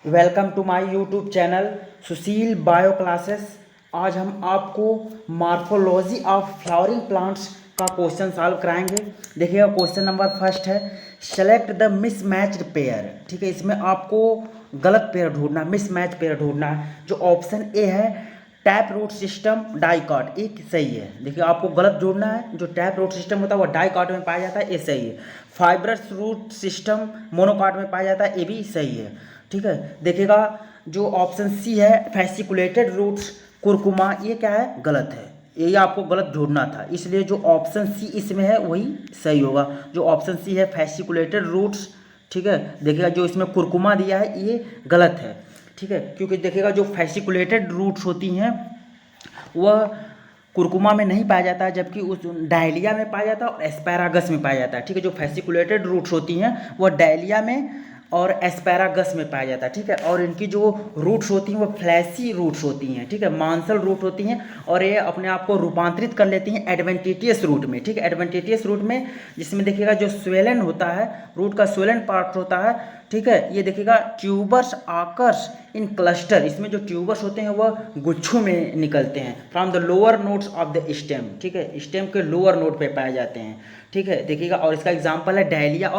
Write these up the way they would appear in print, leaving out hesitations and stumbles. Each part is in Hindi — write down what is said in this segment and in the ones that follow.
Welcome to my YouTube channel Sushil bio classes. आज हम आपको मार्फोलॉजी ऑफ फ्लावरिंग प्लांट्स का क्वेश्चन सॉल्व कराएंगे। देखिएगा क्वेश्चन नंबर फर्स्ट है, सेलेक्ट द मिसमैच्ड पेयर। ठीक है, इसमें आपको गलत पेयर ढूंढना, मिसमैच पेयर ढूंढना है। जो ऑप्शन ए है टैप रूट सिस्टम डाइकॉट, एक सही है। देखिए आपको गलत ढूंढना है, जो टैप रूट सिस्टम होता है वो डाइकॉट में पाया जाता है, ये सही है। फाइब्रस रूट सिस्टम मोनोकॉट में पाया जाता है, ये भी सही है। ठीक है, देखिएगा जो ऑप्शन सी है फैसिकुलेटेड रूट्स कुरकुमा, ये क्या है, गलत है। ये आपको गलत ढूंढना था, इसलिए जो ऑप्शन सी इसमें है वही सही होगा। जो ऑप्शन सी है फैसिकुलेटेड रूट्स, ठीक है, देखिएगा जो इसमें कुरकुमा दिया है ये गलत है। ठीक है, क्योंकि देखिएगा जो फैसिकुलेटेड रूट्स होती हैं वह कुरकुमा में नहीं पाया जाता है, जबकि उस डायलिया में पाया जाता है और एस्पैरागस में पाया जाता है। ठीक है, जो फैसिकुलेटेड रूट्स होती हैं वह डायलिया में और एस्पैरागस में पाया जाता है। ठीक है, और इनकी जो रूट्स होती हैं वो फ्लैसी रूट्स होती हैं। ठीक है, मांसल रूट होती हैं और ये अपने आप को रूपांतरित कर लेती हैं एडवेंटिटियस रूट में। ठीक है, एडवेंटिटियस रूट में जिसमें देखिएगा जो स्वेलन होता है, रूट का स्वेलन पार्ट होता है। ठीक है, ये देखिएगा ट्यूबर्स आकर्स इन क्लस्टर, इसमें जो ट्यूबर्स होते हैं वह गुच्छों में निकलते हैं from the lower nodes of the stem. ठीक है, स्टेम के लोअर नोड पे पाए जाते हैं। ठीक है, देखिएगा और इसका एग्जाम्पल है डायलिया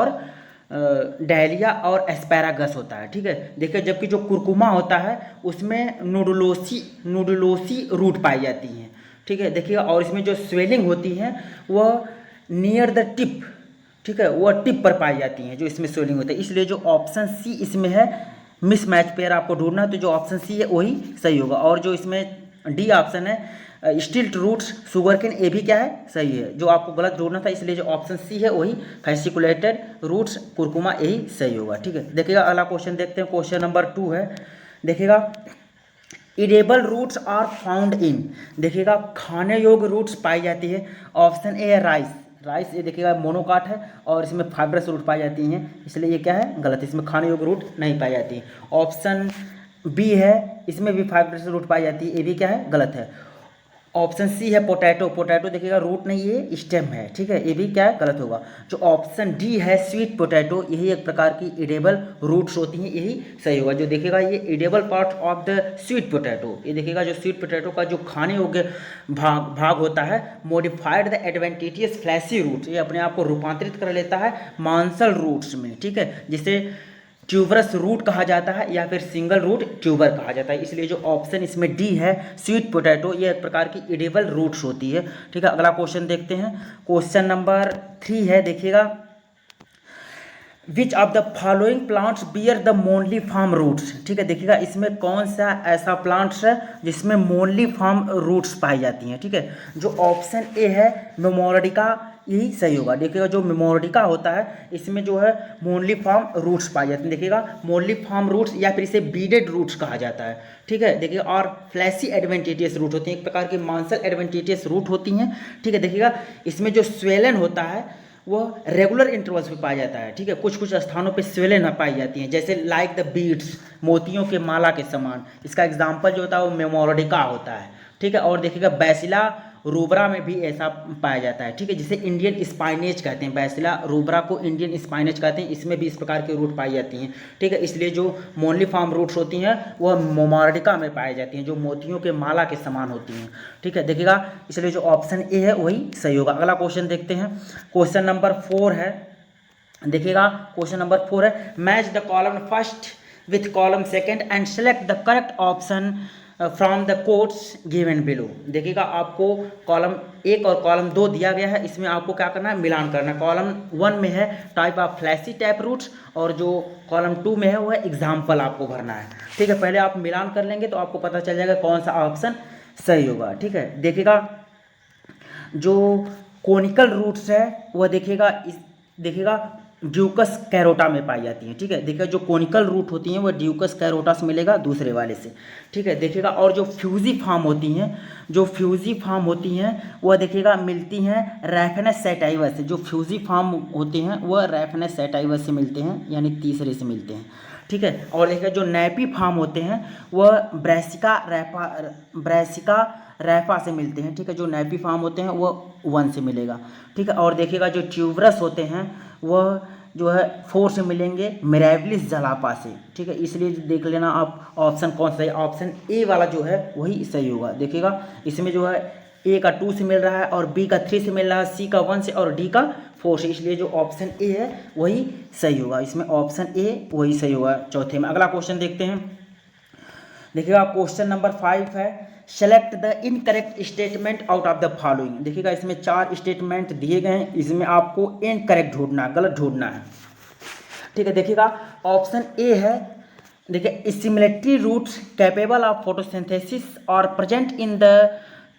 और एस्पैरागस होता है। ठीक है, देखिए जबकि जो कुरकुमा होता है उसमें नूडुलोसी रूट पाई जाती हैं। ठीक है, देखिएगा और इसमें जो स्वेलिंग होती है वह नियर द टिप, ठीक है, वह टिप पर पाई जाती हैं जो इसमें स्वेलिंग होता है। इसलिए जो ऑप्शन सी इसमें है मिसमैच पेयर आपको ढूंढना है, तो जो ऑप्शन सी है वही सही होगा। और जो इसमें डी ऑप्शन है स्टिल्ट रूट्स शुगर केन, ये भी क्या है, सही है। जो आपको गलत ढूंढना था, इसलिए जो ऑप्शन सी है वही फैसिकुलेटेड रूट्स कुरकुमा, यही सही होगा। ठीक है, देखिएगा अगला क्वेश्चन देखते हैं। क्वेश्चन नंबर 2 है, देखिएगा edible roots are found in, देखिएगा खाने योग्य रूट्स पाई जाती है। ऑप्शन ए है राइस, राइस ये देखिएगा मोनोकाट है और इसमें फाइब्रस रूट पाई जाती हैं, इसलिए ये क्या है, गलत है, इसमें खाने योग्य रूट नहीं पाई जाती। ऑप्शन बी है, इसमें भी फाइब्रस रूट पाई जाती है, ये भी क्या है, गलत है। ऑप्शन सी है पोटैटो, पोटैटो देखिएगा रूट नहीं ये स्टेम है। ठीक है, ये भी क्या है, गलत होगा। जो ऑप्शन डी है स्वीट पोटैटो, यही एक प्रकार की इडेबल रूट्स होती हैं, यही सही होगा। जो देखिएगा ये edible part of the sweet potato, ये देखिएगा जो स्वीट पोटैटो का जो खाने योग्य भाग होता है, modified the adventitious fleshy roots, ये अपने आप को रूपांतरित कर लेता है मांसल रूट्स में। ठीक है, जिसे ट्यूबरस रूट कहा जाता है या फिर सिंगल रूट ट्यूबर कहा जाता है। इसलिए जो ऑप्शन इसमें डी है स्वीट पोटैटो, ये एक प्रकार की इडेबल रूट्स होती है। ठीक है, अगला क्वेश्चन देखते हैं। क्वेश्चन नंबर 3 है, देखिएगा which of the following plants bear the normally form roots. ठीक है, देखिएगा इसमें कौन सा ऐसा प्लांट्स है जिसमें मोनली फॉर्म रूट्स पाई जाती हैं। ठीक है, जो ऑप्शन ए है मेमोरिका, यही सही होगा। देखिएगा जो मेमोरिका होता है इसमें जो है मोनली फॉर्म रूट्स पाए जाते हैं। देखिएगा मोनली फॉर्म रूट्स या फिर इसे बीडेड रूट्स कहा जाता है। ठीक है, देखिए और फ्लैसी एडवेंटिटियस रूट होती हैं, एक प्रकार की मांसल एडवेंटिटियस रूट होती हैं। ठीक है, देखिएगा इसमें जो स्वेलन होता है वह रेगुलर इंटरवल्स पे पाया जाता है। ठीक है, कुछ कुछ स्थानों पे स्वेलन पाई जाती हैं, जैसे लाइक द बीड्स, मोतियों के माला के समान। इसका एग्जाम्पल जो होता है वो मेमोरिका होता है। ठीक है, और देखिएगा बैसिला रूबरा में भी ऐसा पाया जाता है। ठीक है, जिसे इंडियन स्पाइनेज कहते हैं, बैसिला रूबरा को इंडियन स्पाइनेज कहते हैं, इसमें भी इस प्रकार के रूट पाई जाती हैं। ठीक है, इसलिए जो मोनली फॉर्म रूट्स होती हैं वह मोमार्डिका में पाई जाती हैं, जो मोतियों के माला के समान होती हैं। ठीक है, देखिएगा इसलिए जो ऑप्शन ए है वही सही होगा। अगला क्वेश्चन देखते हैं। क्वेश्चन नंबर 4 है, देखिएगा क्वेश्चन नंबर 4 है, match the column first with column second and select the correct option from the quotes given below. देखिएगा आपको कॉलम 1 और कॉलम 2 दिया गया है, इसमें आपको क्या करना है, मिलान करना है। कॉलम 1 में है type of fleshy tap roots और जो कॉलम 2 में है वो है एग्जाम्पल आपको भरना है। ठीक है, पहले आप मिलान कर लेंगे तो आपको पता चल जाएगा कौन सा ऑप्शन सही होगा। ठीक है, देखिएगा जो कोनिकल रूट्स है वह देखिएगा ड्यूकस कैरोटा में पाई जाती हैं। ठीक है, देखिए जो कोनिकल रूट होती हैं वह ड्यूकस कैरोटा से मिलेगा दूसरे वाले से। ठीक है, देखिएगा और जो फ्यूजी फॉर्म होती हैं वह देखिएगा मिलती हैं रैफेनस सैटाइवस से। जो फ्यूजी फॉर्म होते हैं वह रैफेनस सैटाइवस से मिलते हैं, यानी तीसरे से मिलते हैं। ठीक है, और देखिए जो नैपी फॉर्म होते हैं वह ब्रैसिका रैफा से मिलते हैं। ठीक है, जो नैपी फॉर्म होते हैं वह 1 से मिलेगा। ठीक है, और देखिएगा जो ट्यूबरस होते हैं वह जो है फोर्स मिलेंगे मिराबिलिस जलापा से, ठीक है। इसलिए देख लेना आप ऑप्शन कौन सा है, ऑप्शन ए वाला जो है वही सही होगा। देखिएगा इसमें जो है ए का 2 से मिल रहा है और बी का 3 से मिल रहा है, सी का 1 से और डी का 4 से, इसलिए जो ऑप्शन ए है वही सही होगा। इसमें ऑप्शन ए वही सही होगा चौथे में। अगला क्वेश्चन देखते हैं। देखिएगा क्वेश्चन नंबर 5 है, select the incorrect statement out of the following. देखिएगा इसमें 4 स्टेटमेंट दिए गए हैं, इसमें आपको इनकरेक्ट ढूंढना है, गलत ढूंढना है, ठीक है। देखिएगा ऑप्शन ए है, देखिए assimilatory roots capable of photosynthesis और present in the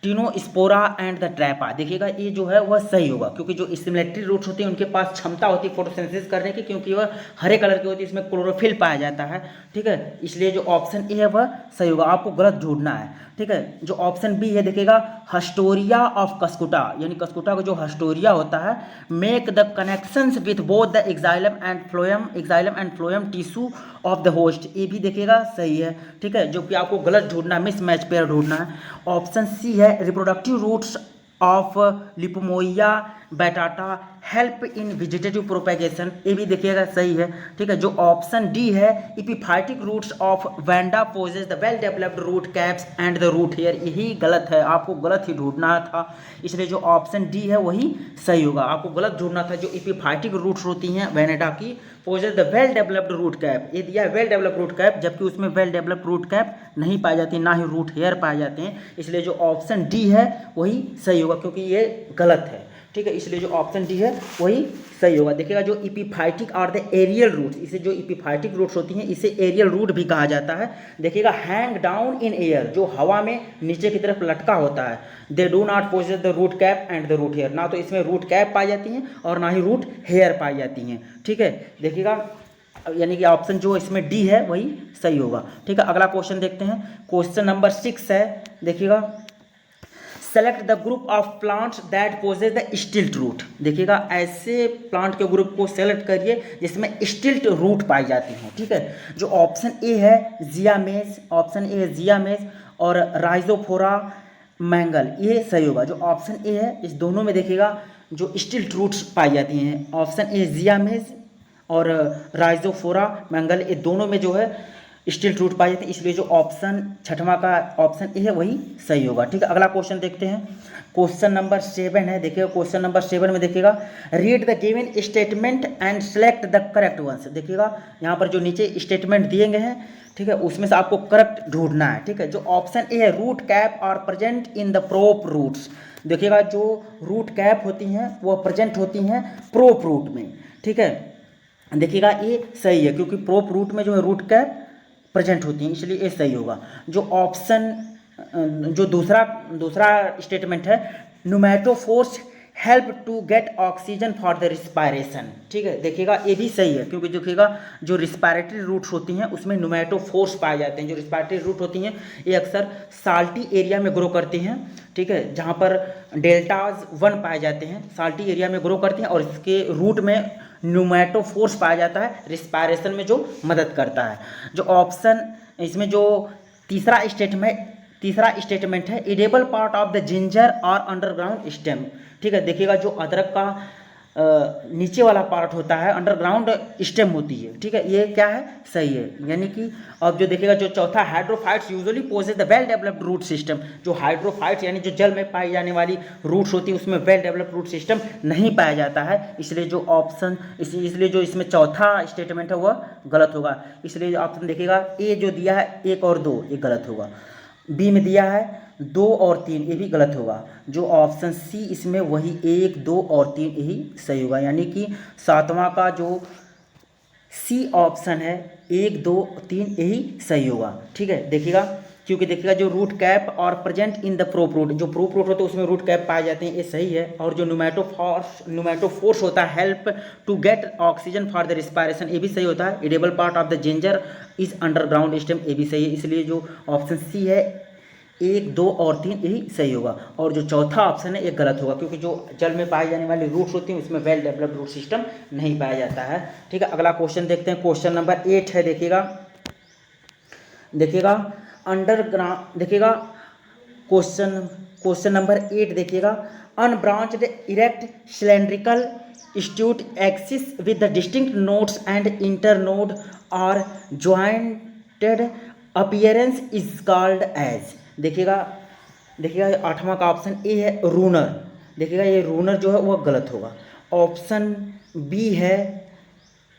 Tinospora and the Trapa. देखिएगा ये जो है वह सही होगा, क्योंकि जो सिमिलेटरी रूट्स होती हैं उनके पास क्षमता होती है फोटोसिंथेसिस करने की, क्योंकि वह हरे कलर की होती है, इसमें क्लोरोफिल पाया जाता है, ठीक है। इसलिए जो ऑप्शन ए है वह सही होगा, आपको गलत ढूंढना है, ठीक है। जो ऑप्शन बी है, देखिएगा हस्टोरिया ऑफ कस्कुटा, यानी कस्कुटा का जो हस्टोरिया होता है, make the connections with both the xylem and phloem tissue of the host. ये भी देखिएगा सही है, ठीक है। जो कि आपको गलत ढूंढना है, मिसमैच पेयर ढूंढना है। ऑप्शन सी है reproductive roots of Ipomoea batatas help in vegetative propagation. ये भी देखिएगा सही है, ठीक है। जो ऑप्शन डी है epiphytic roots of Vanda possess the well developed root caps and the root hair, यही गलत है, आपको गलत ही ढूंढना था, इसलिए जो ऑप्शन डी है वही सही होगा। आपको गलत ढूंढना था, जो इपिफाइटिक रूट्स होती हैं वैंडा की, possess the well developed root cap, ये दिया है वेल डेवलप्ड रूट कैप, जबकि उसमें वेल डेवलप्ड रूट कैप नहीं पाई जाती, ना ही रूट हेयर पाए जाते हैं, इसलिए जो ऑप्शन डी है वही सही होगा, क्योंकि ये गलत है, ठीक है। इसलिए जो ऑप्शन डी है वही सही होगा। देखिएगा जो इपिफाइटिक और द एरियल रूट्स, इसे जो इपिफाइटिक रूट्स होती हैं इसे एरियल रूट भी कहा जाता है। देखिएगा हैंग डाउन इन एयर, जो हवा में नीचे की तरफ लटका होता है, they do not possess the root cap and the root hair, ना तो इसमें रूट कैप पाई जाती हैं और ना ही रूट हेयर पाई जाती हैं, ठीक है। देखिएगा यानी कि ऑप्शन जो इसमें डी है वही सही होगा, ठीक है। अगला क्वेश्चन देखते हैं। क्वेश्चन नंबर 6 है, देखिएगा select the group of plants that possess the stilt root. देखिएगा ऐसे प्लांट के ग्रुप को सेलेक्ट करिए जिसमें स्टिल्ट रूट पाई जाती हैं, ठीक है। जो ऑप्शन ए है जियामेज, ऑप्शन ए है जियामेज और राइजोफोरा मैंगल, ये सही होगा। जो ऑप्शन ए है इस दोनों में देखिएगा जो स्टिल्ट रूट्स पाई जाती हैं, ऑप्शन ए जियामेज और राइजोफोरा मैंगल, ये दोनों में जो है स्टिल्ट रूट पाए जाते हैं, इसलिए जो ऑप्शन छठवां का ऑप्शन ए है वही सही होगा, ठीक है। अगला क्वेश्चन देखते हैं। क्वेश्चन नंबर 7 है, देखिएगा क्वेश्चन नंबर 7 में देखिएगा read the given statement and select the correct ones. देखिएगा यहाँ पर जो नीचे स्टेटमेंट दिए गए हैं, ठीक है, उसमें से आपको करेक्ट ढूंढना है, ठीक है। जो ऑप्शन ए है रूट कैप और present in the prop roots. देखिएगा जो रूट कैप होती हैं वो प्रेजेंट होती हैं प्रोप रूट में, ठीक है। देखिएगा ये सही है, क्योंकि प्रोप रूट में जो है रूट कैप प्रेजेंट होती हैं, इसलिए ये सही होगा। जो ऑप्शन जो दूसरा स्टेटमेंट है pneumatophores help to get oxygen for the respiration, ठीक है। देखिएगा ये भी सही है, क्योंकि देखिएगा जो रिस्पायरेटरी रूट्स होती हैं उसमें न्यूमेटोफोर्स पाए जाते हैं। जो रिस्पायरेटरी रूट होती हैं ये अक्सर साल्टी एरिया में ग्रो करती हैं, ठीक है, जहाँ पर डेल्टाज 1 पाए जाते हैं, साल्टी एरिया में ग्रो करती हैं और इसके रूट में न्यूमेटोफोर्स पाया जाता है, रिस्पायरेशन में जो मदद करता है। जो ऑप्शन इसमें जो तीसरा स्टेटमेंट है edible part of the ginger और अंडरग्राउंड स्टेम, ठीक है। देखिएगा जो अदरक का नीचे वाला पार्ट होता है अंडरग्राउंड स्टेम होती है, ठीक है, ये क्या है सही है। यानी कि अब जो देखिएगा जो चौथा hydrophytes usually possess the well developed root system. जो हाइड्रोफाइट्स यानी जो जल में पाई जाने वाली रूट्स होती है उसमें वेल डेवलप्ड रूट सिस्टम नहीं पाया जाता है, इसलिए जो ऑप्शन इसलिए जो इसमें चौथा स्टेटमेंट है वह गलत होगा। इसलिए ऑप्शन देखिएगा ए जो दिया है 1 और 2 ये गलत होगा, बी में दिया है 2 और 3 ये भी गलत होगा। जो ऑप्शन सी इसमें वही 1, 2 और 3 यही सही होगा, यानी कि 7वां का जो सी ऑप्शन है 1, 2, 3 यही सही होगा, ठीक है। देखिएगा क्योंकि देखिएगा जो रूट कैप और present in the prop root, जो प्रोप रूट होता है उसमें रूट कैप पाए जाते हैं, ये सही है। और जो न्यूमेटोफोर्स होता है help to get oxygen for the respiration, ये भी सही होता है। Edible part of the ginger is underground stem, ये भी सही है। इसलिए जो ऑप्शन सी है 1, 2 और 3 यही सही होगा। और जो चौथा ऑप्शन है ये गलत होगा, क्योंकि जो जल में पाई जाने वाली रूट्स होती हैं उसमें वेल डेवलप्ड रूट सिस्टम नहीं पाया जाता है, ठीक है। अगला क्वेश्चन देखते हैं। क्वेश्चन नंबर 8 है, देखिएगा अंडरग्राउंड, देखिएगा क्वेश्चन नंबर 8 देखिएगा unbranched erect cylindrical stout axis with the distinct nodes and internode और jointed appearance is called as. देखिएगा देखिएगा 8वां का ऑप्शन ए है रूनर। देखिएगा ये रूनर जो है वह गलत होगा। ऑप्शन बी है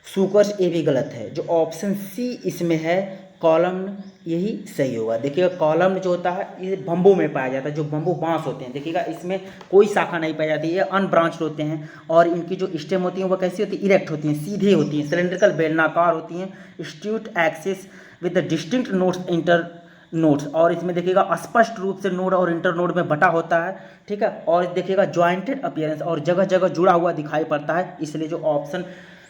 सुकर्स, ये भी गलत है। जो ऑप्शन सी इसमें है कॉलम, यही सही होगा। देखिएगा कॉलम जो होता है ये बम्बू में पाया जाता है, जो बम्बू बांस होते हैं। देखिएगा इसमें कोई शाखा नहीं पाई जाती है, ये अनब्रांच्ड होते हैं और इनकी जो स्टेम होती हैं वह कैसी होती है, इरेक्ट होती हैं, सीधी होती हैं, सिलेंड्रिकल बेलनाकार होती हैं, stout axis with the distinct nodes internodes. और इसमें देखिएगा स्पष्ट रूप से नोड और इंटर नोड में बटा होता है, ठीक है। और देखिएगा ज्वाइंटेड अपीयरेंस, और जगह जगह जुड़ा हुआ दिखाई पड़ता है, इसलिए जो ऑप्शन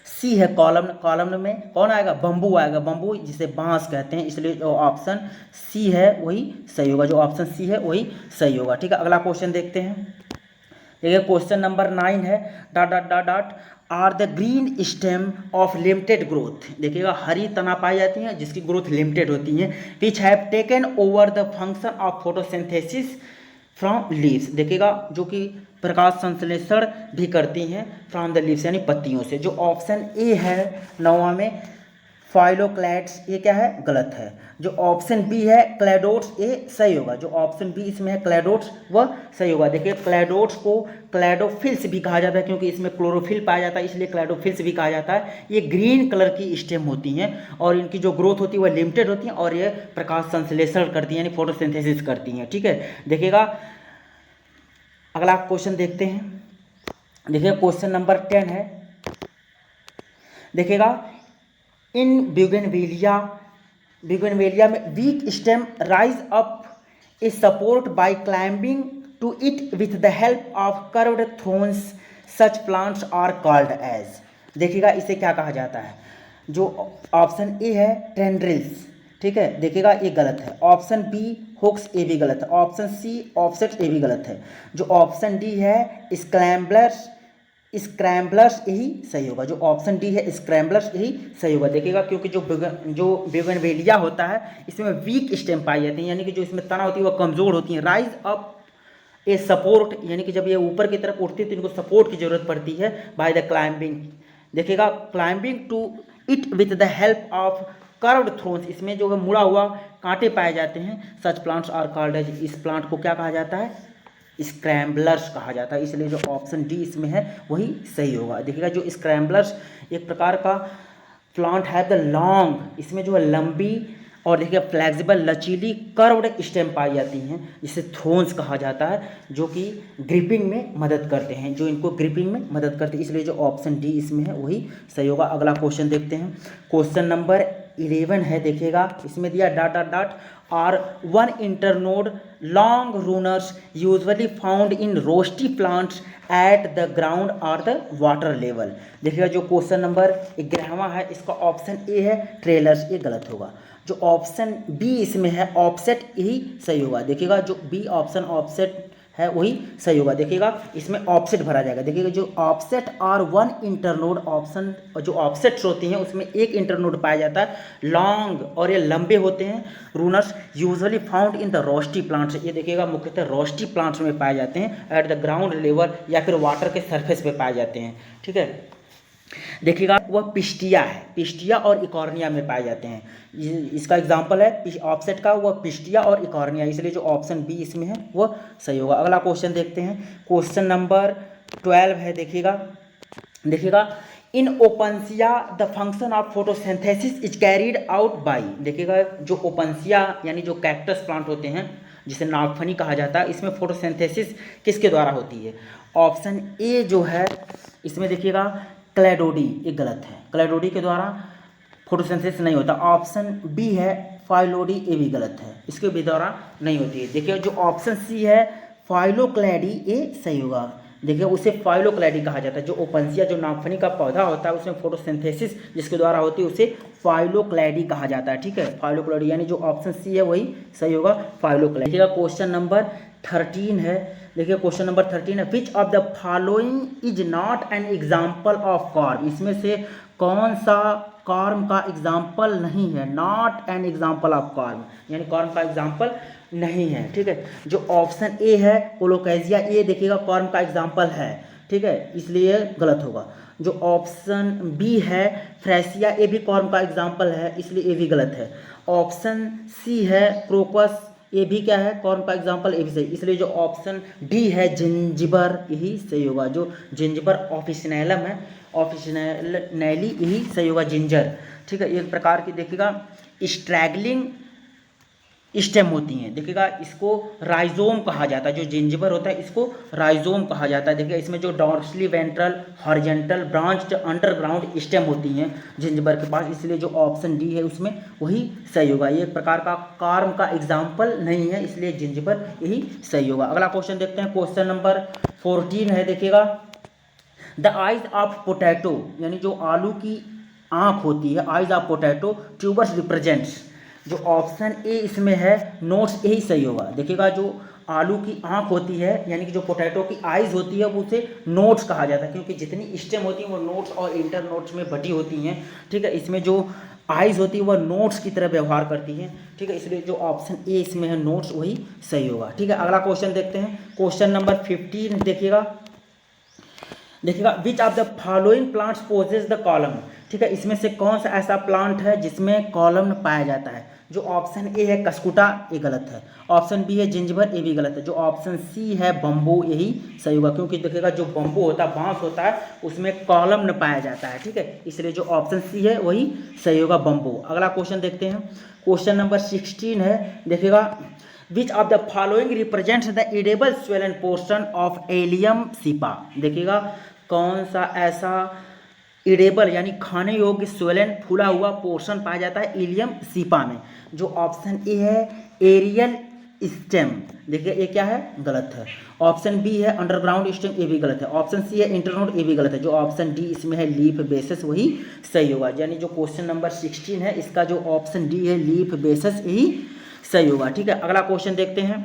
सी है कॉलम, कॉलम में कौन आएगा, बम्बू आएगा, बम्बू जिसे बांस कहते हैं, इसलिए जो ऑप्शन सी है वही सही होगा। जो ऑप्शन सी है वही सही होगा, ठीक है। अगला क्वेश्चन देखते हैं। देखिए क्वेश्चन नंबर 9 है dot dot dot dot are the green stem of limited growth. देखिएगा हरी तना पाई जाती हैं जिसकी ग्रोथ लिमिटेड होती है, which have taken over the function of photosynthesis from leaves. देखिएगा जो कि प्रकाश संश्लेषण भी करती हैं फ्रॉम द लीव्स यानी पत्तियों से। जो ऑप्शन ए है 9वां में फाइलोक्लैड्स, ये क्या है, गलत है। जो ऑप्शन बी है क्लैडोट्स, ये सही होगा। जो ऑप्शन बी इसमें है क्लैडोट्स, वह सही होगा। देखिए क्लैडोट्स को क्लैडोफिल्स भी कहा जाता है क्योंकि इसमें क्लोरोफिल पाया जाता है, इसलिए क्लैडोफिल्स भी कहा जाता है। ये ग्रीन कलर की स्टेम होती हैं और इनकी जो ग्रोथ होती है वह लिमिटेड होती है और ये प्रकाश संश्लेषण करती हैं यानी फोटोसिंथेसिस करती हैं, ठीक है। देखिएगा अगला क्वेश्चन देखते हैं। देखिए क्वेश्चन नंबर 10 है। देखिएगा इन ब्यूगेनविलिया में weak stem rise up a support by climbing to it with the help of curved thorns, such plants are called as. देखिएगा इसे क्या कहा जाता है। जो ऑप्शन ए है टेंड्रिल्स, ठीक है, देखिएगा ये गलत है। ऑप्शन बी हुक्स, ये भी गलत है। ऑप्शन सी ऑफसेट, ये भी गलत है। जो ऑप्शन डी है स्क्रैम्बलर्स, यही सही होगा। जो ऑप्शन डी है स्क्रैम्बलर्स, यही सही होगा। देखिएगा क्योंकि जो ब्यूगेनविलिया होता है इसमें वीक स्टेम पाई जाती है यानी कि जो इसमें तना होती है वह कमज़ोर होती है। राइज अप ए सपोर्ट यानी कि जब ये ऊपर की तरफ उठती है तो इनको सपोर्ट की जरूरत पड़ती है बाय द क्लाइंबिंग। देखिएगा climbing to it with the help of curved thorns, इसमें जो है मुड़ा हुआ कांटे पाए जाते हैं। Such plants are called as, इस प्लांट को क्या कहा जाता है, स्क्रैम्बलर्स कहा जाता है, इसलिए जो ऑप्शन डी इसमें है वही सही होगा। देखिएगा जो स्क्रैम्बलर्स एक प्रकार का प्लांट है द लॉन्ग, इसमें जो है लंबी और देखिए फ्लेक्सिबल लचीली कर्व्ड स्टेम पाई जाती हैं जिसे थ्रोन्स कहा जाता है, जो कि ग्रिपिंग में मदद करते हैं, जो इनको ग्रिपिंग में मदद करते हैं, इसलिए जो ऑप्शन डी इसमें है वही सही होगा। अगला क्वेश्चन देखते हैं। क्वेश्चन नंबर 11 है। देखिएगा इसमें दिया dot dot dot are one internode long runners usually found in rosette plants at the ground और द वाटर लेवल। देखिएगा जो क्वेश्चन नंबर 11वां है इसका ऑप्शन ए है ट्रेलर्स, ये गलत होगा। जो ऑप्शन बी इसमें है ऑफसेट, यही सही होगा। देखिएगा जो बी ऑप्शन ऑफसेट है वही सही होगा। देखिएगा इसमें ऑफसेट भरा जाएगा। देखिएगा जो ऑफसेट और वन इंटरनोड ऑप्शन, जो ऑफसेट्स होती हैं उसमें एक इंटरनोड पाया जाता है लॉन्ग और ये लंबे होते हैं। Runners usually found in the rosette plants, ये देखिएगा मुख्यतः रोस्टी प्लांट्स में पाए जाते हैं एट द ग्राउंड लेवल या फिर वाटर के सरफेस पे पाए जाते हैं, ठीक है। देखिएगा वह पिस्टिया है, पिस्टिया और इकॉर्निया में पाए जाते हैं। इसका एग्जांपल है ऑफसेट का, वह पिस्टिया और इकॉर्निया, इसलिए जो ऑप्शन बी इसमें है वह सही होगा। अगला क्वेश्चन देखते हैं। क्वेश्चन नंबर 12 है। देखिएगा in Opuntia the function of photosynthesis is carried out by. देखिएगा जो ओपनसिया यानी जो कैक्टस प्लांट होते हैं जिसे नागफनी कहा जाता है, इसमें फोटोसिंथेसिस किसके द्वारा होती है। ऑप्शन ए जो है इसमें देखिएगा क्लैडोडी, ये गलत है, क्लैडोडी के द्वारा फोटोसिंथेसिस नहीं होता। ऑप्शन बी है फाइलोडी, ये भी गलत है, इसके भी द्वारा नहीं होती है। देखिए जो ऑप्शन सी है फाइलोक्लैडी, ये सही होगा। देखिए उसे फाइलोक्लैडी कहा जाता है। जो ओपनसिया जो नागफनी का पौधा होता है उसमें फोटोसिंथेसिस जिसके द्वारा होती है उसे फाइलोक्लैडी कहा जाता है, ठीक है, फाइलोक्लैडी, यानी जो ऑप्शन सी है वही सही होगा, फाइलोक्लैडी। देखिएगा क्वेश्चन नंबर 13 है। देखिए क्वेश्चन नंबर 13 है which of the following is not an example of corm. इसमें से कौन सा कार्म का एग्जाम्पल नहीं है, not an example of corm, यानी कार्म का एग्जाम्पल नहीं है, ठीक है। जो ऑप्शन ए है कोलोकैजिया, ये देखिएगा कार्म का एग्जाम्पल है, ठीक है, इसलिए गलत होगा। जो ऑप्शन बी है फ्रेसिया, ये भी कॉर्म का एग्जाम्पल है, इसलिए ये भी गलत है। ऑप्शन सी है क्रोकस, ये भी क्या है, कॉर्म का एग्जाम्पल, ये भी सही, इसलिए जो ऑप्शन डी है जिंजिबर यही सही होगा। जो जिंजिबर ऑफिसिनैलम है, ऑफिसिनैली यही सही होगा, जिंजर। ठीक है, एक प्रकार की देखिएगा स्ट्रैगलिंग स्टेम होती हैं, देखिएगा इसको राइजोम कहा जाता है। जो जिंजिबर होता है इसको राइजोम कहा जाता है। देखिएगा इसमें जो dorsally ventral horizontal branched underground stem होती हैं जिंजिबर के पास, इसलिए जो ऑप्शन डी है उसमें वही सही होगा। ये एक प्रकार का कार्म का एग्जाम्पल नहीं है, इसलिए जिंजिबर यही सही होगा। अगला क्वेश्चन देखते हैं, क्वेश्चन नंबर 14 है, देखिएगा द आइज ऑफ पोटैटो, यानी जो आलू की आँख होती है, eyes of potato tubers represents, जो ऑप्शन ए इसमें है नोट्स, यही सही होगा। देखिएगा जो आलू की आंख होती है यानी कि जो पोटैटो की आइज होती है वो उसे नोट्स कहा जाता है, क्योंकि जितनी स्टेम होती है वो नोट्स और इंटर नोट्स में बटी होती हैं। ठीक है, इसमें जो आइज होती है वह नोट्स की तरह व्यवहार करती हैं। ठीक है, इसलिए जो ऑप्शन ए इसमें है नोट्स वही सही होगा। ठीक है, अगला क्वेश्चन देखते हैं, क्वेश्चन नंबर 15 देखिएगा which of the following plants possess the column. ठीक है, इसमें से कौन सा ऐसा प्लांट है जिसमें कॉलम पाया जाता है। जो ऑप्शन ए है कस्कुटा, ये गलत है। ऑप्शन बी है जिंजबर, ये भी गलत है। जो ऑप्शन सी है बम्बू, यही सही होगा, क्योंकि देखिएगा जो बम्बू होता है, बांस होता है, उसमें कॉलम न पाया जाता है। ठीक है, इसलिए जो ऑप्शन सी है वही सही होगा, बम्बू। अगला क्वेश्चन देखते हैं, क्वेश्चन नंबर 16 है, देखिएगा which of the following represents the edible swollen portion of allium cepa. देखिएगा कौन सा ऐसा इडेबल यानी खाने योग्य स्वेलन फूला हुआ पोर्शन पाया जाता है इलियम सीपा में। जो ऑप्शन ए है एरियल स्टेम, देखिए ये क्या है, गलत है। ऑप्शन बी है अंडरग्राउंड स्टेम, ये भी गलत है। ऑप्शन सी है इंटरनोड, ये भी गलत है। जो ऑप्शन डी इसमें है लीफ बेसिस, वही सही होगा। यानी जो क्वेश्चन नंबर 16 है इसका जो ऑप्शन डी है लीफ बेसिस, यही सही होगा। ठीक है, अगला क्वेश्चन देखते हैं,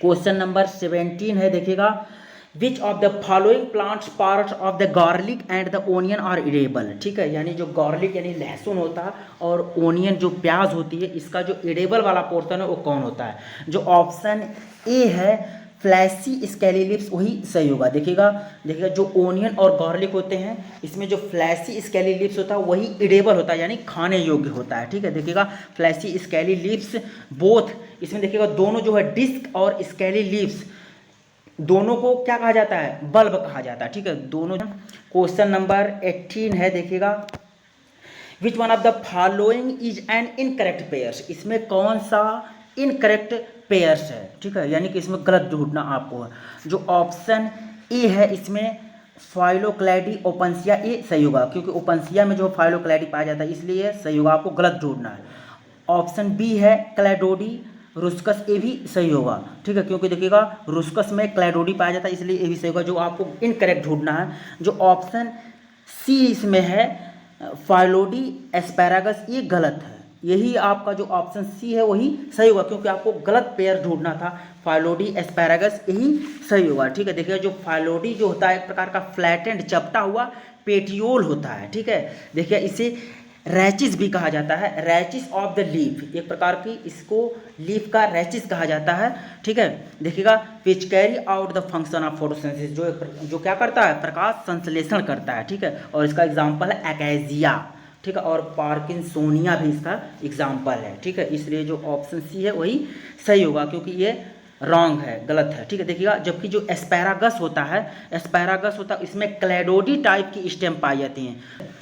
क्वेश्चन नंबर 17 है, देखिएगा which of the following plants parts of the garlic and the onion are edible. ठीक है, यानी जो गार्लिक यानी लहसुन होता है और ओनियन जो प्याज होती है, इसका जो इडेबल वाला पोर्शन है वो कौन होता है। जो ऑप्शन ए है फ्लैसी स्केली लिप्स, वही सही होगा। देखिएगा जो ओनियन और गार्लिक होते हैं इसमें जो फ्लैसी स्केली लिप्स होता है वही इडेबल होता है, यानी खाने योग्य होता है। ठीक है, देखिएगा फ्लैसी स्केली लिप्स बोथ, इसमें देखिएगा दोनों जो है डिस्क और स्केली लिप्स दोनों को क्या कहा जाता है, बल्ब कहा जाता है। ठीक है, दोनों। क्वेश्चन नंबर 18 है, देखिएगा which one of the following is an incorrect pairs. इसमें कौन सा इनकरेक्ट पेयर्स है। ठीक है, यानी कि इसमें गलत ढूंढना आपको है। जो ऑप्शन ए है इसमें फाइलोक्लैडी ओपनसिया, ये सही होगा, क्योंकि ओपनसिया में जो फाइलोक्लैडी पाया जाता है इसलिए सही होगा, आपको गलत ढूंढना है। ऑप्शन बी है क्लैडोडी रुस्कस, ये भी सही होगा। ठीक है, क्योंकि देखिएगा रुस्कस में क्लैडोडी पाया जाता है इसलिए ये भी सही होगा। जो आपको इनकरेक्ट ढूंढना है, जो ऑप्शन सी इसमें है फाइलोडी एस्पैरागस, ये गलत है। यही आपका जो ऑप्शन सी है वही सही होगा, क्योंकि आपको गलत पेयर ढूंढना था। फाइलोडी एस्पैरागस यही सही होगा। ठीक है, देखिएगा जो फाइलोडी जो होता है एक प्रकार का फ्लैटेंड चपटा हुआ पेटियोल होता है। ठीक है, देखिए इसे रैचिस भी कहा जाता है, रैचिस ऑफ द लीफ, एक प्रकार की इसको लीफ का रैचिस कहा जाता है। ठीक है, देखिएगा which carry out the function of photosynthesis, जो क्या करता है, प्रकाश संश्लेषण करता है। ठीक है, और इसका एग्जांपल है एक्वेजिया। ठीक है, और पार्किंसोनिया भी इसका एग्जांपल है। ठीक है, इसलिए जो ऑप्शन सी है वही सही होगा, क्योंकि ये रॉन्ग है, गलत है। ठीक है, देखिएगा जबकि जो एस्पैरागस होता है इसमें क्लैडोडी टाइप की स्टेम पाई जाती हैं,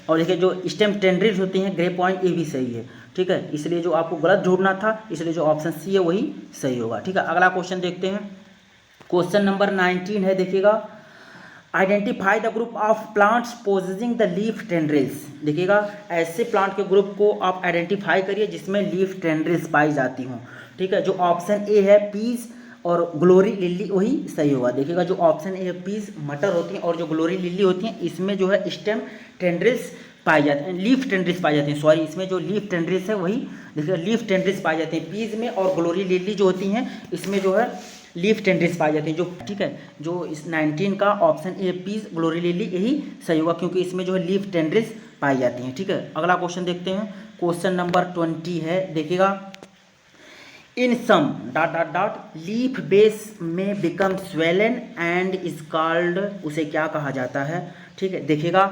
और देखिए जो स्टेम टेंड्रिल्स होती हैं ग्रे पॉइंट, ये भी सही है। ठीक है, इसलिए जो आपको गलत ढूंढना था, इसलिए जो ऑप्शन सी है वही सही होगा। ठीक है, अगला क्वेश्चन देखते हैं, क्वेश्चन नंबर 19 है, देखिएगा identify the group of plants possessing the leaf tendrils. देखिएगा ऐसे प्लांट के ग्रुप को आप आइडेंटिफाई करिए जिसमें लीफ टेंड्रिल्स पाई जाती हों। ठीक है, जो ऑप्शन ए है पीस और ग्लोरी लिली, वही सही होगा। देखिएगा जो ऑप्शन ए है पीस मटर होती हैं, और जो ग्लोरी लिली होती हैं इसमें जो है स्टेम टेंड्रिल्स पाई जाते हैं, लीफ टेंड्रिल्स पाई जाती हैं, सॉरी इसमें जो लीफ टेंड्रिल्स है वही देखिए लीफ टेंड्रिल्स पाई जाती हैं पीस में, और ग्लोरी लिली जो होती हैं इसमें जो है लीफ टेंड्रिल्स पाई जाती हैं। जो ठीक है, जो इस 19 का option A peace glory lily यही सही होगा, क्योंकि इसमें जो है लीफ टेंड्रिल्स पाई जाती हैं। ठीक है, अगला क्वेश्चन देखते हैं, क्वेश्चन नंबर 20 है, देखिएगा in some dot dot dot leaf base में become swollen and is called, उसे क्या कहा जाता है, ठीक है। देखिएगा,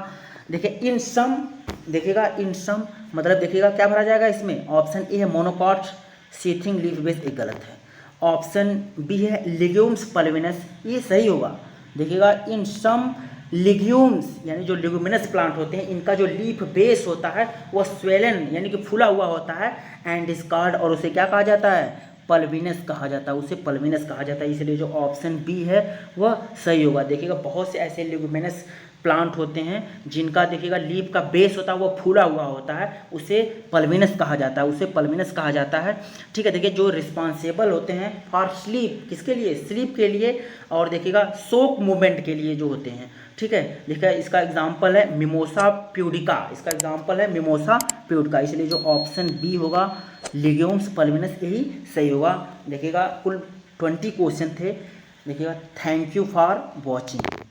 देखिए इन सम, देखिएगा इन सम मतलब देखिएगा क्या भरा जाएगा इसमें, ऑप्शन ए है मोनोकॉट सीथिंग लीफ बेस, एक गलत है। ऑप्शन बी है लिग्यूम्स पल्विनस, ये सही होगा। देखिएगा इन सम लिग्यूम्स यानी जो लिग्यूमिनस प्लांट होते हैं, इनका जो लीफ बेस होता है वह स्वेलन यानी कि फूला हुआ होता है, एंड डिस्कार्ड और उसे क्या कहा जाता है, पल्विनस कहा जाता है, उसे पल्विनस कहा जाता है। इसलिए जो ऑप्शन बी है वह सही होगा। देखिएगा बहुत से ऐसे लिग्यूमिनस प्लांट होते हैं जिनका देखिएगा लीफ का बेस होता है वो फूला हुआ होता है, उसे पल्विनस कहा जाता है, उसे पल्विनस कहा जाता है, ठीक है। देखिए जो रिस्पॉन्सिबल होते हैं फॉर स्लीप, किसके लिए, स्लीप के लिए, और देखिएगा सोक मूवमेंट के लिए जो होते हैं, ठीक है। देखिए इसका एग्जाम्पल है मिमोसा प्यूडिका, इसका एग्जाम्पल है मिमोसा प्यूडिका, इसलिए जो ऑप्शन बी होगा लिग्यूम्स पल्विनस यही सही होगा। देखिएगा कुल 20 क्वेश्चन थे। देखिएगा थैंक यू फॉर वॉचिंग।